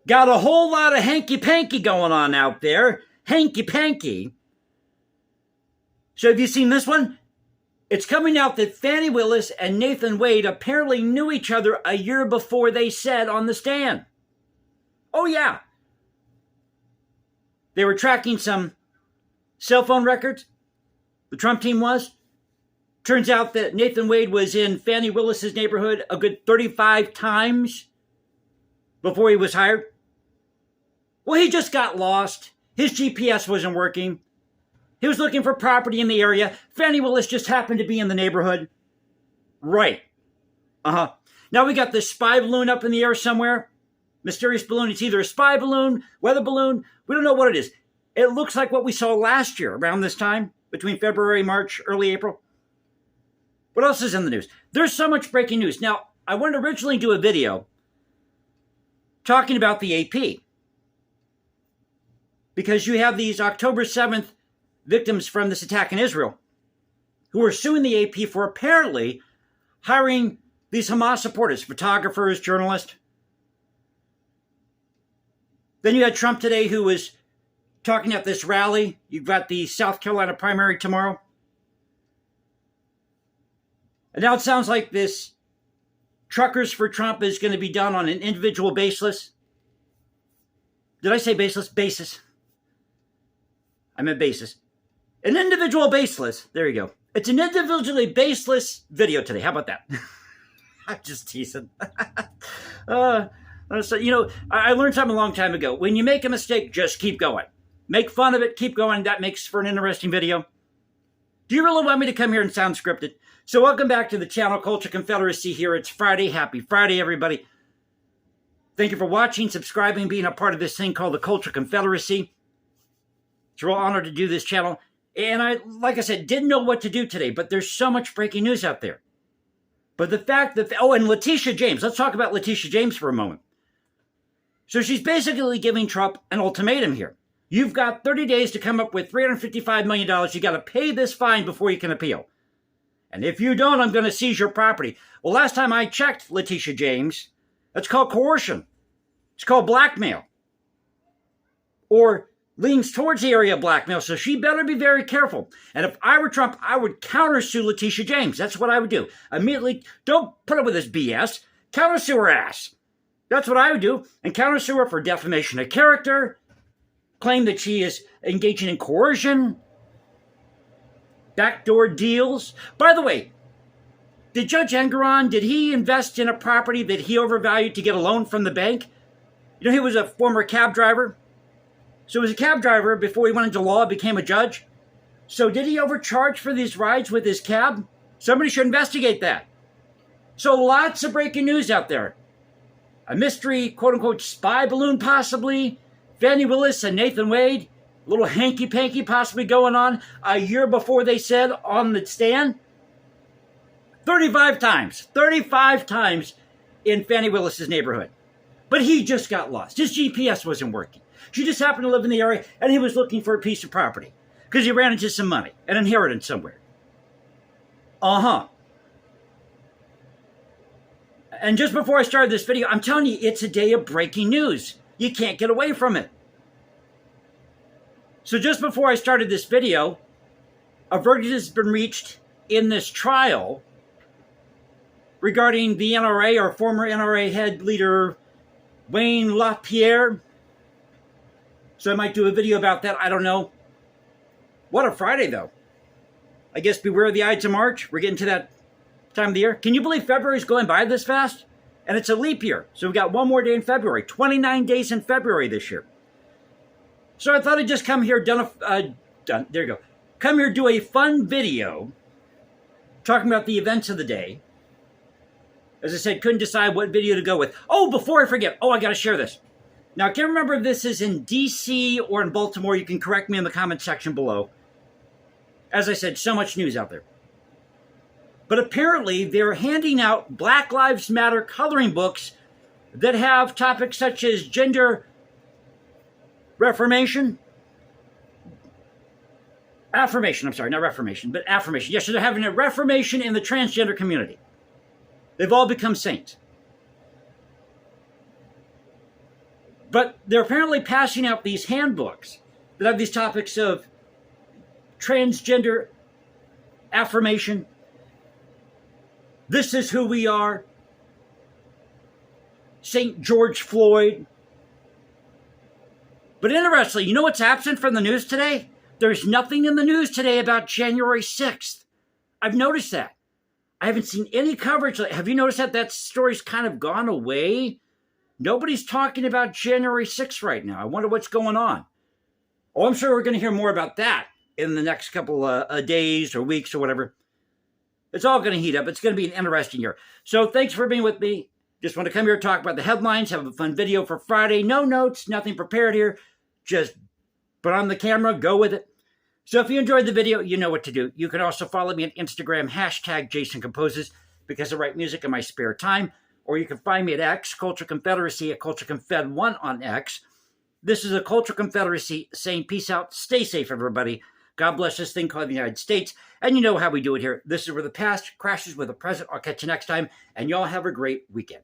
Got a whole lot of hanky-panky going on out there. Hanky-panky. So have you seen this one? It's coming out that Fani Willis and Nathan Wade apparently knew each other a year before they said on the stand. Oh, yeah. They were tracking some cell phone records. The Trump team was. Turns out that Nathan Wade was in Fani Willis's neighborhood a good 35 times before he was hired. Well, he just got lost. His GPS wasn't working. He was looking for property in the area. Fani Willis just happened to be in the neighborhood. Right. Now we got this spy balloon up in the air somewhere. Mysterious balloon. It's either a spy balloon, weather balloon. We don't know what it is. It looks like what we saw last year around this time, between February, March, early April. What else is in the news? There's so much breaking news. Now, I wanted to originally do a video talking about the AP. Because you have these October 7th victims from this attack in Israel who are suing the AP for apparently hiring these Hamas supporters, photographers, journalists. Then you had Trump today who was talking at this rally. You've got the South Carolina primary tomorrow. And now it sounds like this Truckers for Trump is going to be done on an individual basis. Did I say baseless? Basis. I meant basis. An individual baseless. There you go. It's an individually baseless video today. How about that? I'm just teasing. So, I learned something a long time ago. When you make a mistake, just keep going. Make fun of it. Keep going. That makes for an interesting video. Do you really want me to come here and sound scripted? So welcome back to the channel, Culture Confederacy here. It's Friday. Happy Friday, everybody. Thank you for watching, subscribing, being a part of this thing called the Culture Confederacy. It's a real honor to do this channel. And I, like I said, didn't know what to do today, but there's so much breaking news out there. But the fact that, and Letitia James. Let's talk about Letitia James for a moment. So she's basically giving Trump an ultimatum here. You've got 30 days to come up with $355 million. You got to pay this fine before you can appeal. And if you don't, I'm going to seize your property. Well, last time I checked, Letitia James, that's called coercion. It's called blackmail. Or leans towards the area of blackmail, so she better be very careful. And if I were Trump, I would countersue Letitia James. That's what I would do. Immediately, don't put up with this BS. Countersue her ass. That's what I would do. And countersue her for defamation of character, claim that she is engaging in coercion, backdoor deals. By the way, did Judge Engoron, did he invest in a property that he overvalued to get a loan from the bank? You know, he was a former cab driver. So he was a cab driver before he went into law, became a judge. So did he overcharge for these rides with his cab? Somebody should investigate that. So lots of breaking news out there. A mystery, quote-unquote, spy balloon possibly. Fani Willis and Nathan Wade. A little hanky-panky possibly going on a year before they said on the stand. 35 times in Fani Willis's neighborhood. But he just got lost. His GPS wasn't working. She just happened to live in the area, and he was looking for a piece of property because he ran into some money, an inheritance somewhere. And just before I started this video, I'm telling you, it's a day of breaking news. You can't get away from it. So just before I started this video, a verdict has been reached in this trial regarding the NRA, or former NRA head leader Wayne LaPierre. So I might do a video about that. I don't know. What a Friday, though. I guess beware the Ides of March. We're getting to that time of the year. Can you believe February's going by this fast? And it's a leap year. So we've got one more day in February. 29 days in February this year. So I thought I'd just come here, there you go. Come here, do a fun video talking about the events of the day. As I said, couldn't decide what video to go with. Oh, before I forget. Oh, I got to share this. Now, I can't remember if this is in D.C. or in Baltimore. You can correct me in the comment section below. As I said, so much news out there. But apparently, they're handing out Black Lives Matter coloring books that have topics such as gender affirmation. I'm sorry, not reformation, but affirmation. Yes, so they're having a reformation in the transgender community. They've all become saints. But they're apparently passing out these handbooks that have these topics of transgender affirmation. This is who we are. St. George Floyd. But interestingly, you know what's absent from the news today? There's nothing in the news today about January 6th. I've noticed that. I haven't seen any coverage. Have you noticed that that story's kind of gone away? Nobody's talking about January 6th right now. I wonder what's going on. Oh, I'm sure we're going to hear more about that in the next couple of days or weeks or whatever. It's all going to heat up. It's going to be an interesting year. So thanks for being with me. Just want to come here and talk about the headlines, have a fun video for Friday. No notes, nothing prepared here. Just put on the camera, go with it. So if you enjoyed the video, you know what to do. You can also follow me on Instagram, #JasonComposes, because I write music in my spare time. Or you can find me at X, Culture Confederacy, at Culture Confed 1 on X. This is a Culture Confederacy saying peace out. Stay safe, everybody. God bless this thing called the United States. And you know how we do it here. This is where the past crashes with the present. I'll catch you next time. And y'all have a great weekend.